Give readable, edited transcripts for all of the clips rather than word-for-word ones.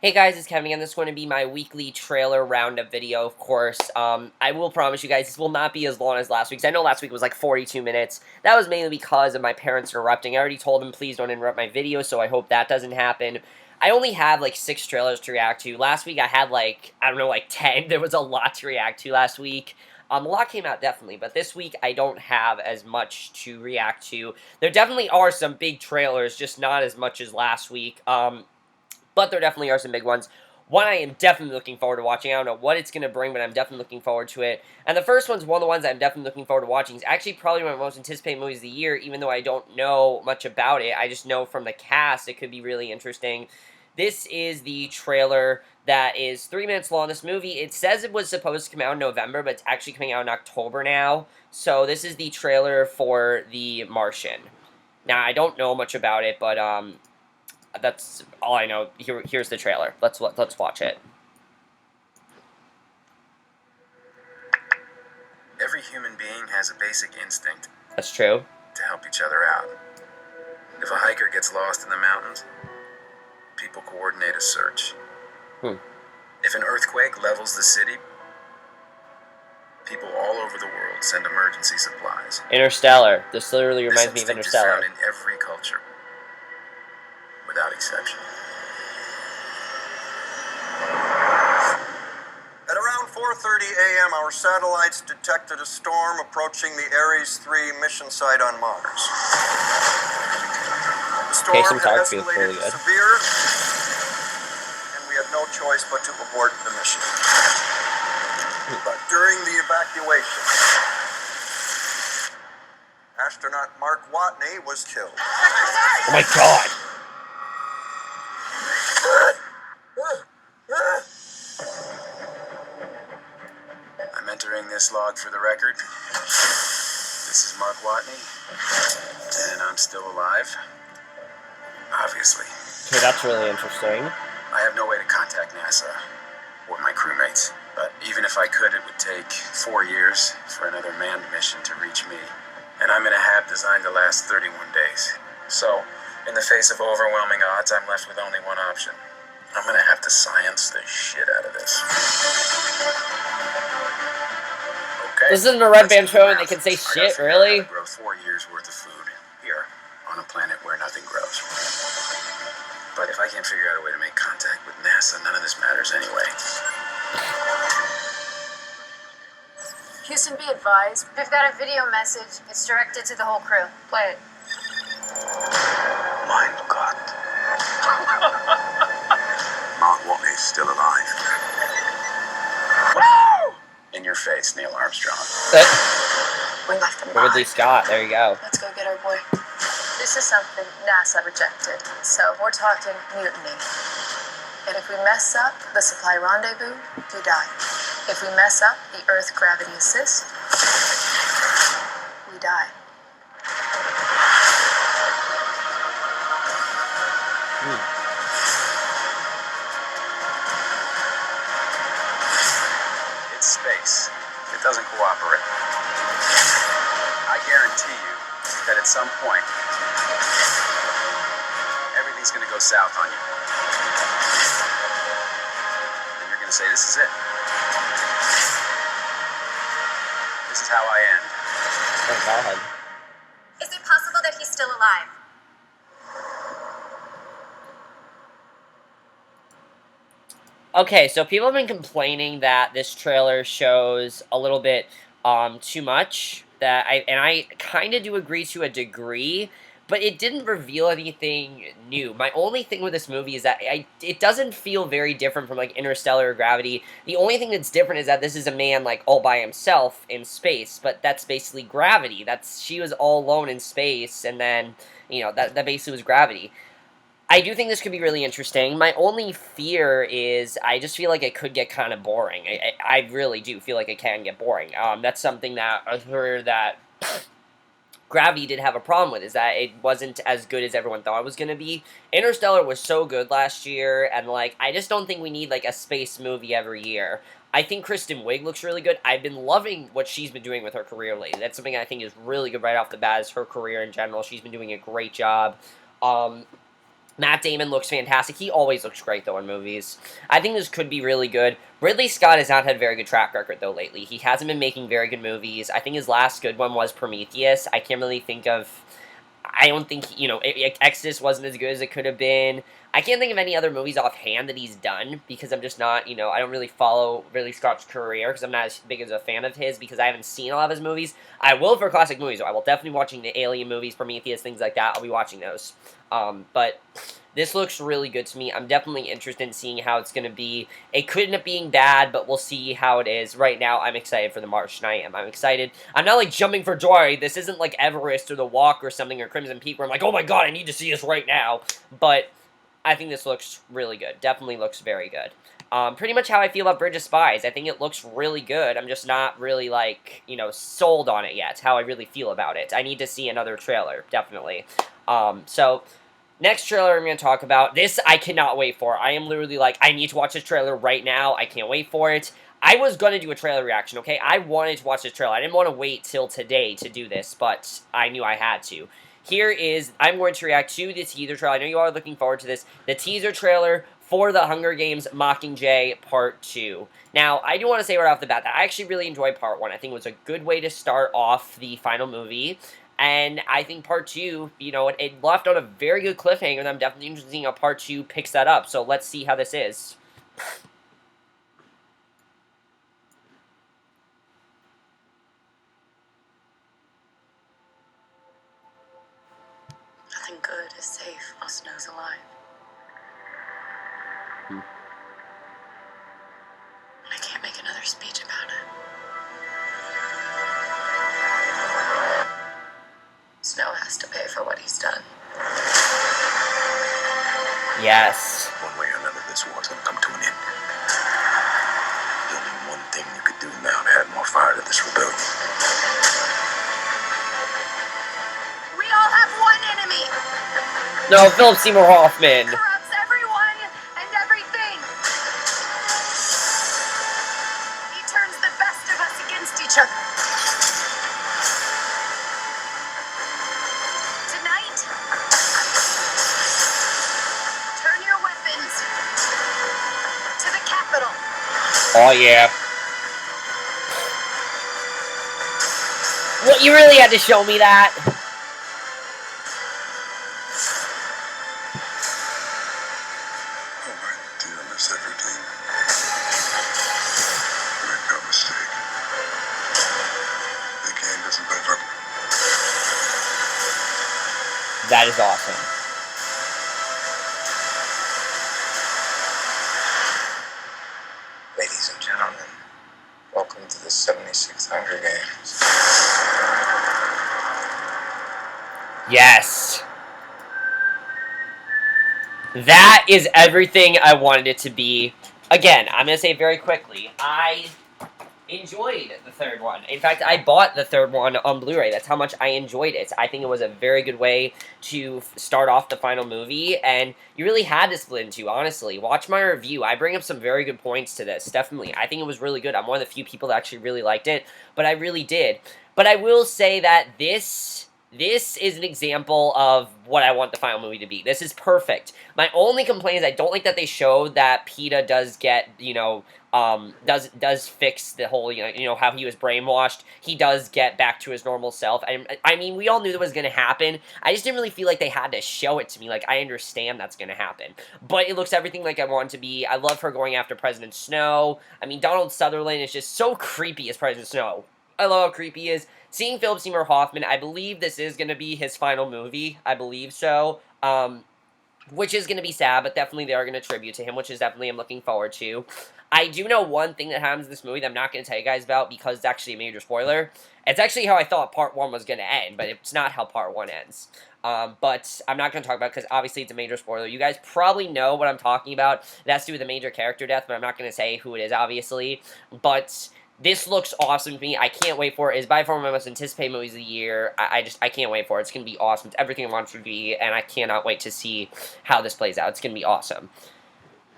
Hey guys, it's Kevin again. This is going to be my weekly trailer roundup video, of course. I will promise you guys this will not be as long as last week's. I know last week was like 42 minutes. That was mainly because of my parents interrupting. I already told them, please don't interrupt my video, so I hope that doesn't happen. I only have like 6 trailers to react to. Last week I had like, I don't know, like 10. There was a lot to react to last week. A lot came out, definitely, but this week I don't have as much to react to. There definitely are some big trailers, just not as much as last week. But there definitely are some big ones. One I am definitely looking forward to watching. I don't know what it's going to bring, but I'm definitely looking forward to it. And the first one's one of the ones I'm definitely looking forward to watching. It's actually probably one of my most anticipated movies of the year, even though I don't know much about it. I just know from the cast it could be really interesting. This is the trailer that is 3 minutes long. This movie, it says it was supposed to come out in November, but it's actually coming out in October now. So this is the trailer for The Martian. Now, I don't know much about it, but that's all I know. Here's the trailer. Let's watch it. Every human being has a basic instinct. That's true. To help each other out. If a hiker gets lost in the mountains, people coordinate a search. If an earthquake levels the city, people all over the world send emergency supplies. Interstellar. This literally reminds me of Interstellar. This instinct is found in every culture, without exception. At around 4:30 a.m., our satellites detected a storm approaching the Ares 3 mission site on Mars. The storm had escalated to severe, and we had no choice but to abort the mission. But during the evacuation, astronaut Mark Watney was killed. Oh my god! I'm entering this log for the record. This is Mark Watney, and I'm still alive. Obviously. Okay, that's really interesting. I have no way to contact NASA or my crewmates, but even if I could, it would take 4 years for another manned mission to reach me. And I'm in a hab designed to last 31 days. So, in the face of overwhelming odds, I'm left with only one option. I'm gonna have to science the shit out of this. Okay. This isn't a Red Band show and they can say shit, really? I grow 4 years worth of food here on a planet where nothing grows. But if I can't figure out a way to make contact with NASA, none of this matters anyway. Houston, be advised. We've got a video message. It's directed to the whole crew. Play it. Mein Gott. Mark Watney's still alive. Woo! In your face, Neil Armstrong. We left him Ridley Scott, there you go. Let's go get our boy. This is something NASA rejected, so we're talking mutiny. And if we mess up the supply rendezvous, you die. If we mess up the Earth gravity assist, we die. It's space. It doesn't cooperate. I guarantee you that at some point, everything's going to go south on you. And you're going to say, this is it. This is how I end. Oh god. Is it possible that he's still alive? Okay, so people have been complaining that this trailer shows a little bit too much. I kind of do agree to a degree, but it didn't reveal anything new. My only thing with this movie is that it doesn't feel very different from like Interstellar or Gravity. The only thing that's different is that this is a man like all by himself in space, but that's basically Gravity. She was all alone in space, and then that basically was Gravity. I do think this could be really interesting. My only fear is I just feel like it could get kind of boring. I really do feel like it can get boring. That's something that I heard that Gravity did have a problem with, is that it wasn't as good as everyone thought it was going to be. Interstellar was so good last year, and like I just don't think we need like a space movie every year. I think Kristen Wiig looks really good. I've been loving what she's been doing with her career lately. That's something I think is really good right off the bat, is her career in general. She's been doing a great job. Matt Damon looks fantastic. He always looks great, though, in movies. I think this could be really good. Ridley Scott has not had a very good track record, though, lately. He hasn't been making very good movies. I think his last good one was Prometheus. I can't really think of... I don't think, Exodus wasn't as good as it could have been. I can't think of any other movies offhand that he's done, because I'm just not, I don't really follow Ridley Scott's career, because I'm not as big as a fan of his, because I haven't seen a lot of his movies. I will for classic movies, though. I will definitely be watching the Alien movies, Prometheus, things like that. I'll be watching those. But this looks really good to me. I'm definitely interested in seeing how it's going to be. It could end up being bad, but we'll see how it is. Right now, I'm excited for The Martian. I'm excited. I'm not, jumping for joy. This isn't, Everest or The Walk or something or Crimson Peak where I'm like, oh my god, I need to see this right now. But I think this looks really good. Definitely looks very good. Pretty much how I feel about Bridge of Spies. I think it looks really good. I'm just not really, sold on it yet, how I really feel about it. I need to see another trailer, definitely. So... Next trailer I'm going to talk about, this I cannot wait for. I am literally I need to watch this trailer right now. I can't wait for it. I was going to do a trailer reaction, okay? I wanted to watch this trailer. I didn't want to wait till today to do this, but I knew I had to. Here is, I'm going to react to the teaser trailer. I know you all are looking forward to this. The teaser trailer for The Hunger Games Mockingjay Part 2. Now, I do want to say right off the bat that I actually really enjoyed Part 1. I think it was a good way to start off the final movie. And I think Part 2, it left on a very good cliffhanger, and I'm definitely interested in seeing how Part 2 picks that up. So let's see how this is. Nothing good is safe while Snow's alive. I can't make another speech about it. Snow has to pay for what he's done. Yes. One way or another, this war's gonna come to an end. There's only one thing you could do now to add more fire to this rebellion. We all have one enemy. No, Philip Seymour Hoffman. Corrupts everyone and everything. He turns the best of us against each other. Tonight, turn your weapons to the Capitol. Oh, yeah. What, you really had to show me that? That is awesome. Ladies and gentlemen, welcome to the 76th Hunger Games. Yes. That is everything I wanted it to be. Again, I'm going to say very quickly, I enjoyed the third one. In fact, I bought the third one on Blu-ray. That's how much I enjoyed it. I think it was a very good way to start off the final movie, and you really had to split into, honestly. Watch my review. I bring up some very good points to this, definitely. I think it was really good. I'm one of the few people that actually really liked it, but I really did. But I will say that this is an example of what I want the final movie to be. This is perfect. My only complaint is I don't like that they showed that PETA does get, does fix the whole, how he was brainwashed. He does get back to his normal self. I mean, we all knew that was going to happen. I just didn't really feel like they had to show it to me. I understand that's going to happen. But it looks everything like I want it to be. I love her going after President Snow. I mean, Donald Sutherland is just so creepy as President Snow. I love how creepy he is. Seeing Philip Seymour Hoffman, I believe this is going to be his final movie. I believe so. Which is going to be sad, but definitely they are going to tribute to him, which is definitely I'm looking forward to. I do know one thing that happens in this movie that I'm not going to tell you guys about because it's actually a major spoiler. It's actually how I thought Part 1 was going to end, but it's not how Part 1 ends. But I'm not going to talk about it because obviously it's a major spoiler. You guys probably know what I'm talking about. It has to do with a major character death, but I'm not going to say who it is, obviously. But this looks awesome to me. I can't wait for it. It's by far one of my most anticipated movies of the year. I can't wait for it. It's going to be awesome. It's everything I want it to be, and I cannot wait to see how this plays out. It's going to be awesome.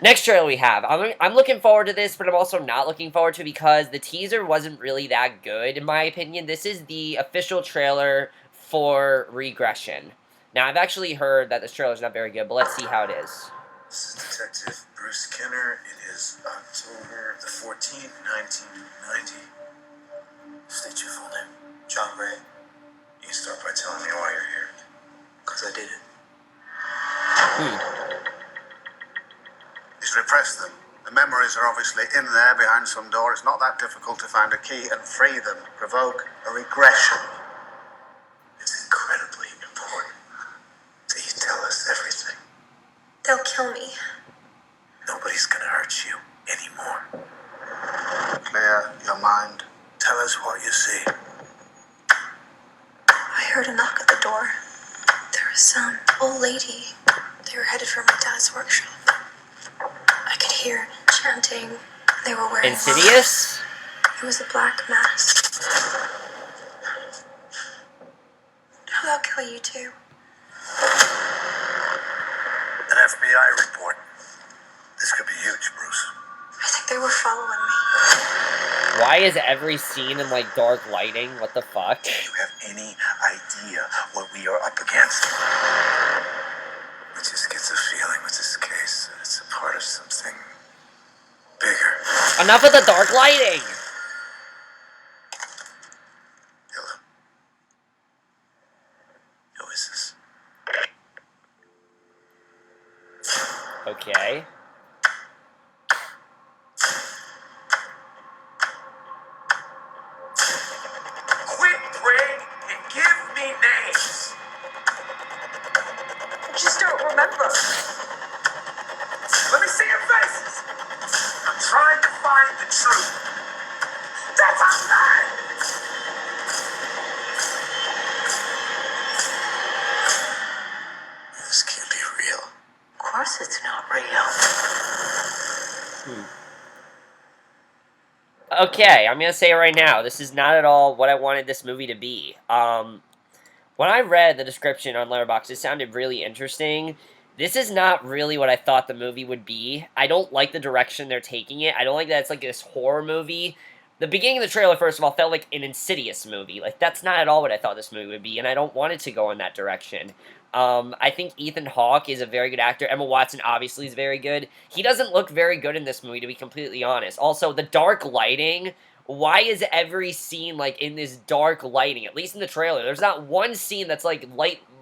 Next trailer we have. I'm looking forward to this, but I'm also not looking forward to it because the teaser wasn't really that good, in my opinion. This is the official trailer for Regression. Now, I've actually heard that this trailer is not very good, but let's see how it is. This is Detective Bruce Kenner. It is October the 14th, 1990. State your full name. John Gray. You can start by telling me why you're here. Because I did it. He's repressed them. The memories are obviously in there behind some door. It's not that difficult to find a key and free them. Provoke a regression. It's incredibly important that you tell us everything. They'll kill me. Nobody's gonna hurt you anymore. Clear your mind. Tell us what you see. I heard a knock at the door. There was some old lady. They were headed for my dad's workshop. I could hear chanting. They were wearing Insidious? It was a black mask. They'll kill you too. An FBI report. This could be huge, Bruce. I think they were following me. Why is every scene in, like, dark lighting? What the fuck? Do you have any idea what we are up against? It just gets a feeling with this case that it's a part of something bigger. Enough of the dark lighting! Hello. Who is this? Okay. Quit praying and give me names. I just don't remember. Let me see your faces. I'm trying to find the truth. That's a lie. This can't be real. Of course it's not real. Okay, I'm gonna say it right now. This is not at all what I wanted this movie to be. When I read the description on Letterboxd, it sounded really interesting. This is not really what I thought the movie would be. I don't like the direction they're taking it. I don't like that it's like this horror movie. The beginning of the trailer, first of all, felt like an Insidious movie. Like, that's not at all what I thought this movie would be, and I don't want it to go in that direction. I think Ethan Hawke is a very good actor. Emma Watson obviously is very good. He doesn't look very good in this movie, to be completely honest. Also, the dark lighting. Why is every scene, like, in this dark lighting? At least in the trailer. There's not one scene that's, like,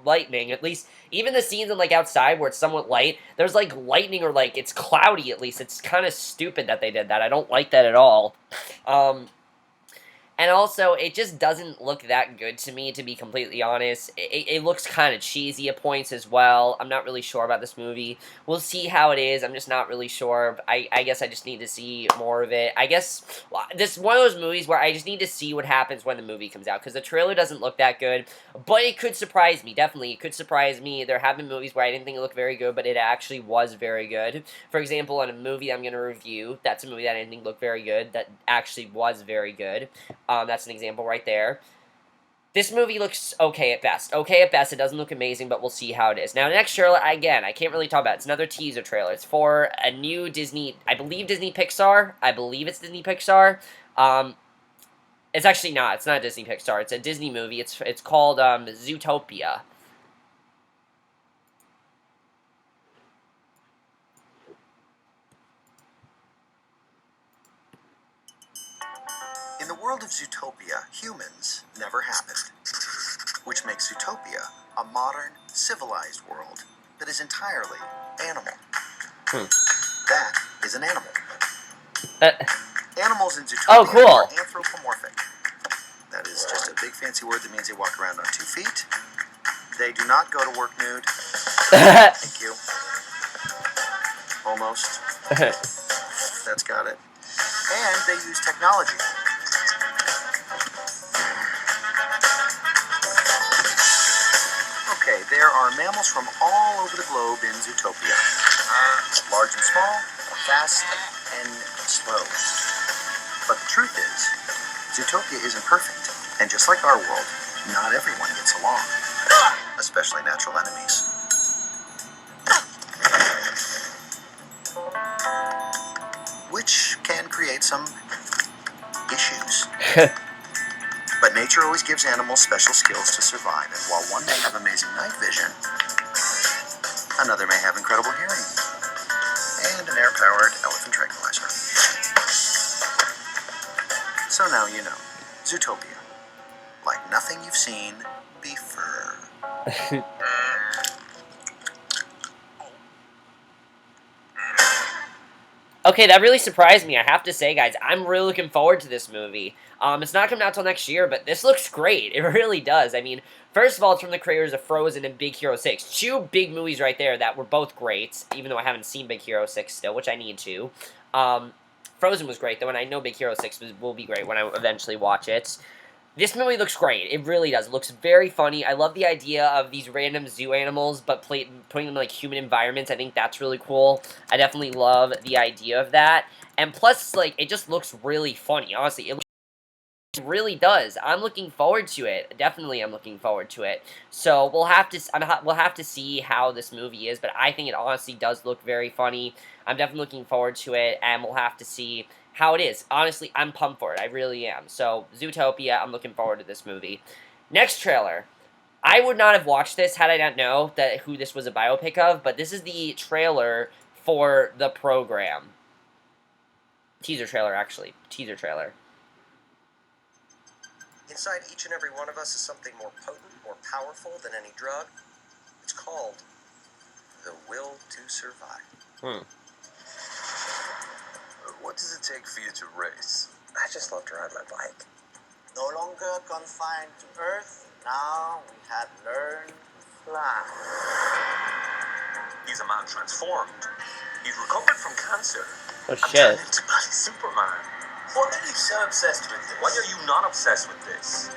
lightning. At least, even the scenes in, like, outside where it's somewhat light, there's, like, lightning or, like, it's cloudy at least. It's kind of stupid that they did that. I don't like that at all. And also, it just doesn't look that good to me, to be completely honest. It looks kind of cheesy at points as well. I'm not really sure about this movie. We'll see how it is. I'm just not really sure. I guess I just need to see more of it. I guess this is one of those movies where I just need to see what happens when the movie comes out, because the trailer doesn't look that good. But it could surprise me, definitely. It could surprise me. There have been movies where I didn't think it looked very good, but it actually was very good. For example, in a movie I'm going to review, that's a movie that I didn't think looked very good, that actually was very good. That's an example right there. This movie looks okay at best. Okay at best. It doesn't look amazing, but we'll see how it is. Now, the next trailer, again, I can't really talk about it. It's another teaser trailer. It's for a new Disney, I believe Disney Pixar. I believe it's Disney Pixar. It's actually not. It's not Disney Pixar. It's a Disney movie. It's called Zootopia. In the world of Zootopia, humans never happened, which makes Zootopia a modern, civilized world that is entirely animal. That is an animal. Animals in Zootopia cool. are anthropomorphic. That is just a big fancy word that means they walk around on 2 feet. They do not go to work nude. Thank you. Almost. That's got it. And they use technology. Okay, there are mammals from all over the globe in Zootopia. Large and small, fast and slow. But the truth is, Zootopia isn't perfect. And just like our world, not everyone gets along. Especially natural enemies. Which can create some issues. But Nature always gives animals special skills to survive, and while one may have amazing night vision, another may have incredible hearing and an air-powered elephant tranquilizer. So now you know. Zootopia. Like nothing you've seen before. Okay, that really surprised me, I have to say, guys. I'm really looking forward to this movie. It's not coming out till next year, but this looks great. It really does. I mean, first of all, it's from the creators of Frozen and Big Hero 6. Two big movies right there that were both great, even though I haven't seen Big Hero 6 still, which I need to. Frozen was great, though, and I know Big Hero 6 will be great when I eventually watch it. This movie looks great. It really does. It looks very funny. I love the idea of these random zoo animals, but putting them in, like, human environments. I think that's really cool. I definitely love the idea of that. And plus, like, it just looks really funny. Honestly, it really does. I'm looking forward to it. Definitely, I'm looking forward to it. So we'll have to see how this movie is, but I think it honestly does look very funny. I'm definitely looking forward to it, and we'll have to see how it is. Honestly, I'm pumped for it. I really am. So Zootopia, I'm looking forward to this movie. Next trailer. I would not have watched this had I not know who this was a biopic of, but this is the trailer for the program. Teaser trailer, actually. Teaser trailer. Inside each and every one of us is something more potent, more powerful than any drug. It's called the will to survive. What does it take for you to race? I just love to ride my bike. No longer confined to Earth, now we had learned to fly. He's a man transformed. He's recovered from cancer. Oh, shit. Into bloody Superman. Why are you so obsessed with this? Why are you not obsessed with this?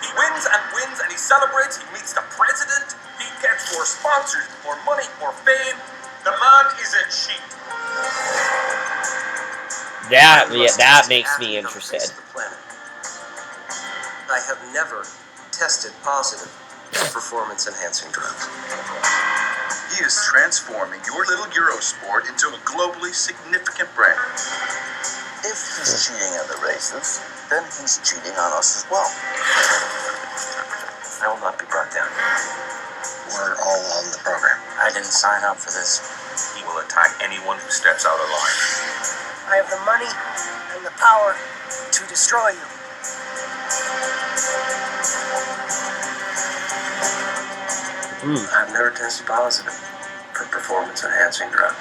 He wins and he celebrates. He meets the president. He gets more sponsors, more money, more fame. The man is a cheat. That makes me interested. I have never tested positive for performance-enhancing drugs. He is transforming your little Eurosport into a globally significant brand. If he's cheating at the races, then he's cheating on us as well. I will not be brought down. We're all on the program. I didn't sign up for this. He will attack anyone who steps out of line. I have the money and the power to destroy you. I've never tested positive for performance-enhancing drugs.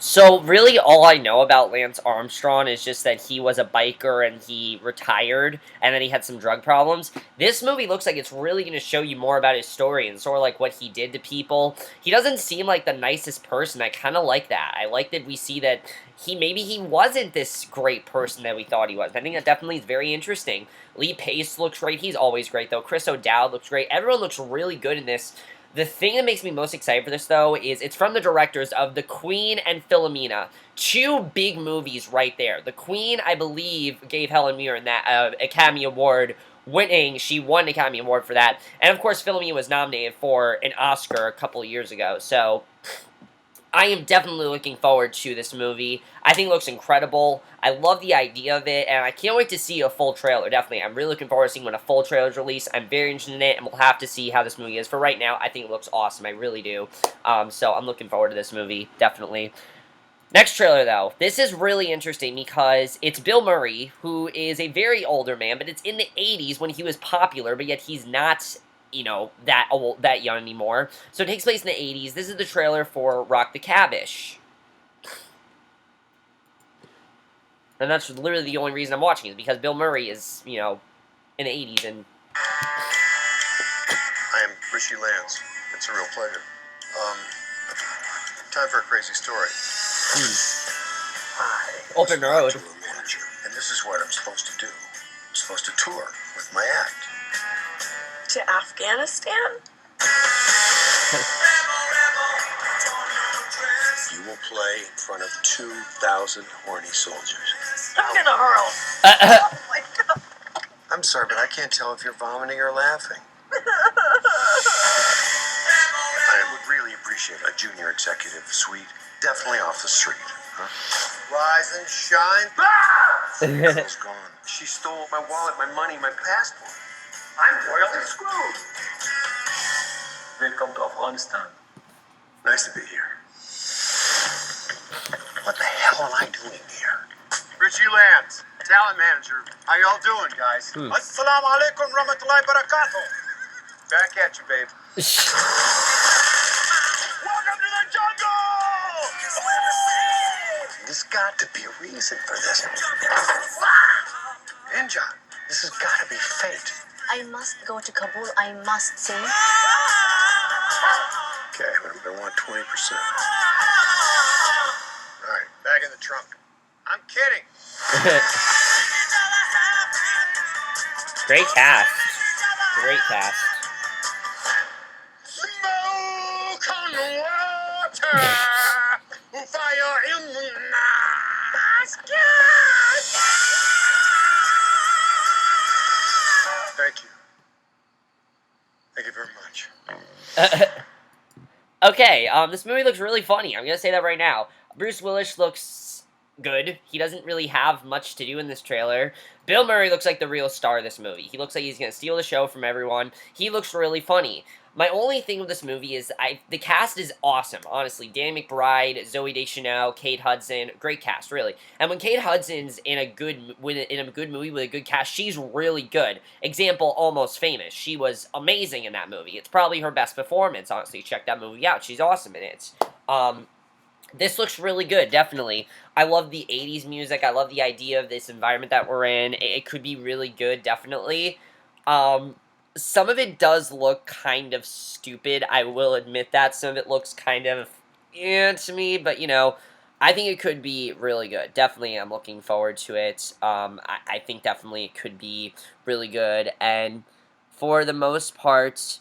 So, really, all I know about Lance Armstrong is just that he was a biker and he retired, and then he had some drug problems. This movie looks like it's really going to show you more about his story and sort of like what he did to people. He doesn't seem like the nicest person. I kind of like that. I like that we see that maybe he wasn't this great person that we thought he was. I think that definitely is very interesting. Lee Pace looks great. He's always great, though. Chris O'Dowd looks great. Everyone looks really good in this. The thing that makes me most excited for this, though, is it's from the directors of The Queen and Philomena. Two big movies right there. The Queen, I believe, gave Helen Mirren that Academy Award winning. She won an Academy Award for that. And, of course, Philomena was nominated for an Oscar a couple of years ago. So, I am definitely looking forward to this movie. I think it looks incredible. I love the idea of it, and I can't wait to see a full trailer, definitely. I'm really looking forward to seeing when a full trailer is released. I'm very interested in it, and we'll have to see how this movie is. For right now, I think it looks awesome. I really do. So I'm looking forward to this movie, definitely. Next trailer, though. This is really interesting because it's Bill Murray, who is a very older man, but it's in the 80s when he was popular, but yet he's not, you know, that old, that young anymore. So it takes place in the 80s. This is the trailer for Rock the Cabbage. And that's literally the only reason I'm watching it, because Bill Murray is, you know, in the 80s, and... I am Rishi Lance. It's a real pleasure. Time for a crazy story. I Open road. to a manager, and this is what I'm supposed to do. I'm supposed to tour with my act. To Afghanistan? You will play in front of 2,000 horny soldiers. I'm gonna hurl. Uh, Oh my god. I'm sorry, but I can't tell if you're vomiting or laughing. I would really appreciate a junior executive suite. Definitely off the street. Rise and shine. Girl's gone. She stole my wallet, my money, my passport. I'm royally screwed. Welcome to Afghanistan. Nice to be here. What the hell am I doing here? Richie Lance, talent manager. How y'all doing, guys? Assalamu alaikum rahmatullahi barakatuh. Back at you, babe. Welcome to the jungle! There's got to be a reason for this. Ninja, this has got to be fate. I must go to Kabul. I must sing. Okay, but I'm gonna want 20%. Right, back in the trunk. I'm kidding. Great cast. Great cast. Smoke on the water, fire in the night sky. Thank you. Thank you very much. Okay, this movie looks really funny. I'm gonna say that right now. Bruce Willis looks good. He doesn't really have much to do in this trailer. Bill Murray looks like the real star of this movie. He looks like he's gonna steal the show from everyone. He looks really funny. My only thing with this movie is the cast is awesome, honestly. Danny McBride, Zooey Deschanel, Kate Hudson, great cast, really. And when Kate Hudson's in a good movie with a good cast, she's really good. Example, Almost Famous. She was amazing in that movie. It's probably her best performance, honestly. Check that movie out. She's awesome in it. This looks really good, definitely. I love the 80s music. I love the idea of this environment that we're in. It could be really good, definitely. Some of it does look kind of stupid. I will admit that. Some of it looks kind of to me, but, you know, I think it could be really good. Definitely, I'm looking forward to it. I think definitely it could be really good. And for the most part,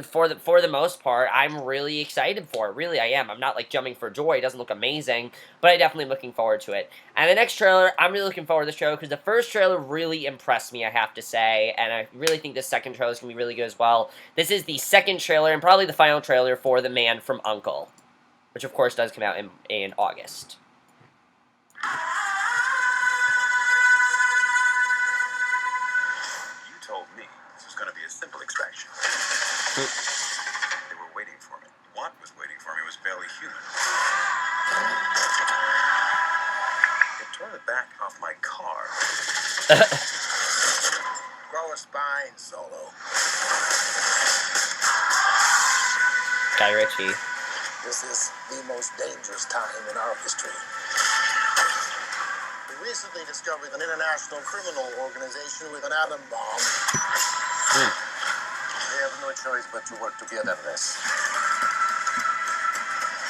for the most part, I'm really excited for it. Really, I am. I'm not, like, jumping for joy. It doesn't look amazing, but I definitely am looking forward to it. And the next trailer, I'm really looking forward to this trailer, because the first trailer really impressed me, I have to say, and I really think this second trailer is going to be really good as well. This is the second trailer, and probably the final trailer for The Man from U.N.C.L.E., which, of course, does come out in August. You told me this was gonna be a simple extraction. They were waiting for me. What was waiting for me was barely human. It tore the back off my car. Grow a spine, Solo. Guy Ritchie. This is the most dangerous time in our history. We recently discovered an international criminal organization with an atom bomb. We have no choice but to work together on this.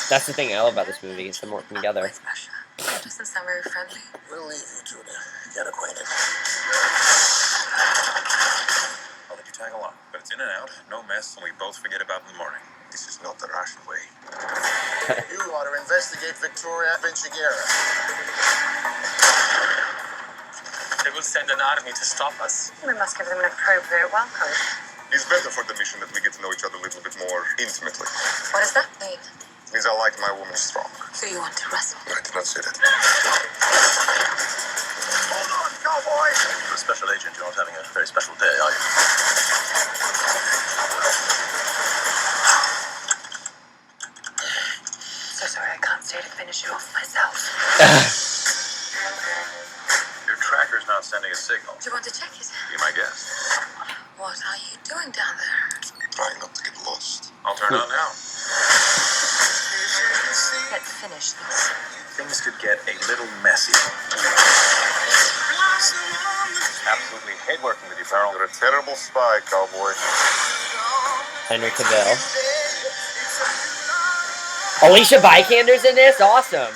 That's the thing I love about this movie, is them working together. With Russia. That doesn't sound very friendly. We'll leave you two to get acquainted. I'll let you tag along, but it's in and out, no mess, and we both forget about it in the morning. This is not the Russian way. You ought to investigate Victoria Vinciguerra. They will send an army to stop us. We must give them an appropriate welcome. It's better for the mission that we get to know each other a little bit more intimately. What does that mean? It means I like my woman strong. So you want to wrestle? I did not say that. Hold on, cowboy! You're a special agent. You're not having a very special day, are you? So sorry, I can't stay to finish it off myself. Your tracker's not sending a signal. Do you want to check it? Be my guest. What are you doing down there? Trying not to get lost. I'll turn on now. Let's finish this. Things could get a little messy. Absolutely hate working with you, Farrell. You're a terrible spy, cowboy. Henry Cavill. Alicia Vikander's in this? Awesome.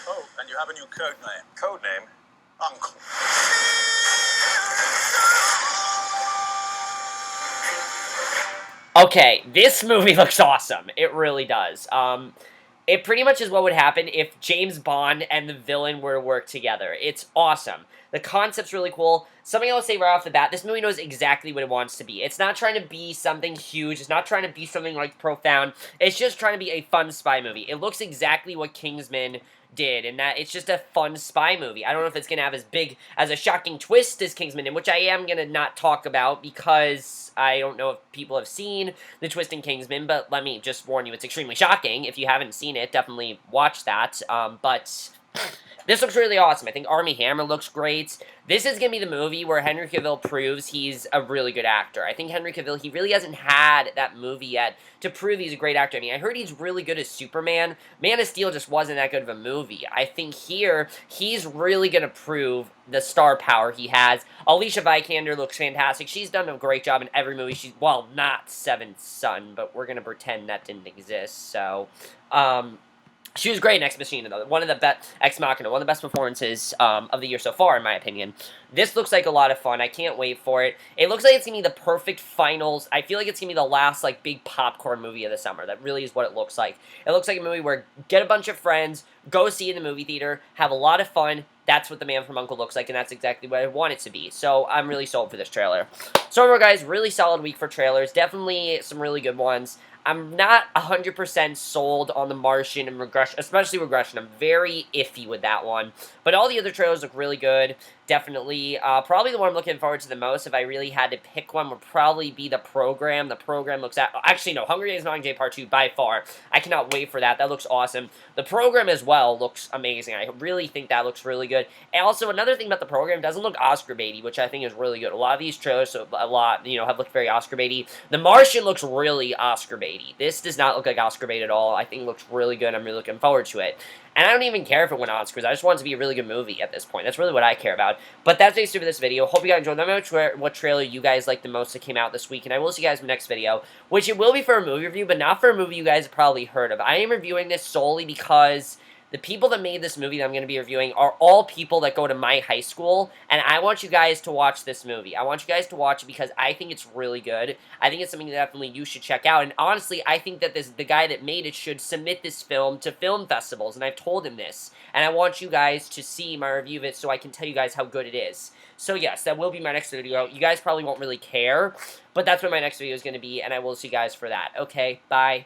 Oh, and you have a new code name. Code name? Uncle. Okay, this movie looks awesome. It really does. It pretty much is what would happen if James Bond and the villain were to work together. It's awesome. The concept's really cool. Something I'll say right off the bat, this movie knows exactly what it wants to be. It's not trying to be something huge. It's not trying to be something, like, profound. It's just trying to be a fun spy movie. It looks exactly what Kingsman did, and that it's just a fun spy movie. I don't know if it's going to have as big as a shocking twist as Kingsman did, which I am going to not talk about because I don't know if people have seen the twist in Kingsman, but let me just warn you, it's extremely shocking. If you haven't seen it, definitely watch that. But this looks really awesome. I think Armie Hammer looks great. This is going to be the movie where Henry Cavill proves he's a really good actor. I think Henry Cavill, he really hasn't had that movie yet to prove he's a great actor. I mean, I heard he's really good as Superman. Man of Steel just wasn't that good of a movie. I think here, he's really going to prove the star power he has. Alicia Vikander looks fantastic. She's done a great job in every movie. She's, well, not Seventh Son, but we're going to pretend that didn't exist, so, she was great in Ex Machina, though. One of the best, Ex Machina, one of the best performances of the year so far, in my opinion. This looks like a lot of fun. I can't wait for it. It looks like it's going to be the perfect finals. I feel like it's going to be the last, like, big popcorn movie of the summer. That really is what it looks like. It looks like a movie where get a bunch of friends, go see it in the movie theater, have a lot of fun. That's what The Man from U.N.C.L.E. looks like, and that's exactly what I want it to be. So, I'm really sold for this trailer. So, overall, guys, really solid week for trailers. Definitely some really good ones. I'm not 100% sold on The Martian and Regression, especially Regression. I'm very iffy with that one. But all the other trailers look really good. Definitely. Probably the one I'm looking forward to the most, if I really had to pick one, would probably be The Program. The Program looks at... Actually, no. Hunger Games Mockingjay Part 2, by far. I cannot wait for that. That looks awesome. The Program as well looks amazing. I really think that looks really good. And also, another thing about The Program, doesn't look Oscar baity, which I think is really good. A lot of these trailers, have looked very Oscar baity. The Martian looks really Oscar baity. This does not look like Oscar bait at all. I think it looks really good. I'm really looking forward to it. And I don't even care if it went Oscars. I just want it to be a really good movie at this point. That's really what I care about. But that's basically for this video. Hope you guys enjoyed. Let me know what trailer you guys liked the most that came out this week. And I will see you guys in the next video, which it will be for a movie review, but not for a movie you guys have probably heard of. I am reviewing this solely because the people that made this movie that I'm going to be reviewing are all people that go to my high school, and I want you guys to watch this movie. I want you guys to watch it because I think it's really good. I think it's something that definitely you should check out, and honestly, I think that the guy that made it should submit this film to film festivals, and I've told him this, and I want you guys to see my review of it so I can tell you guys how good it is. So yes, that will be my next video. You guys probably won't really care, but that's what my next video is going to be, and I will see you guys for that. Okay, bye.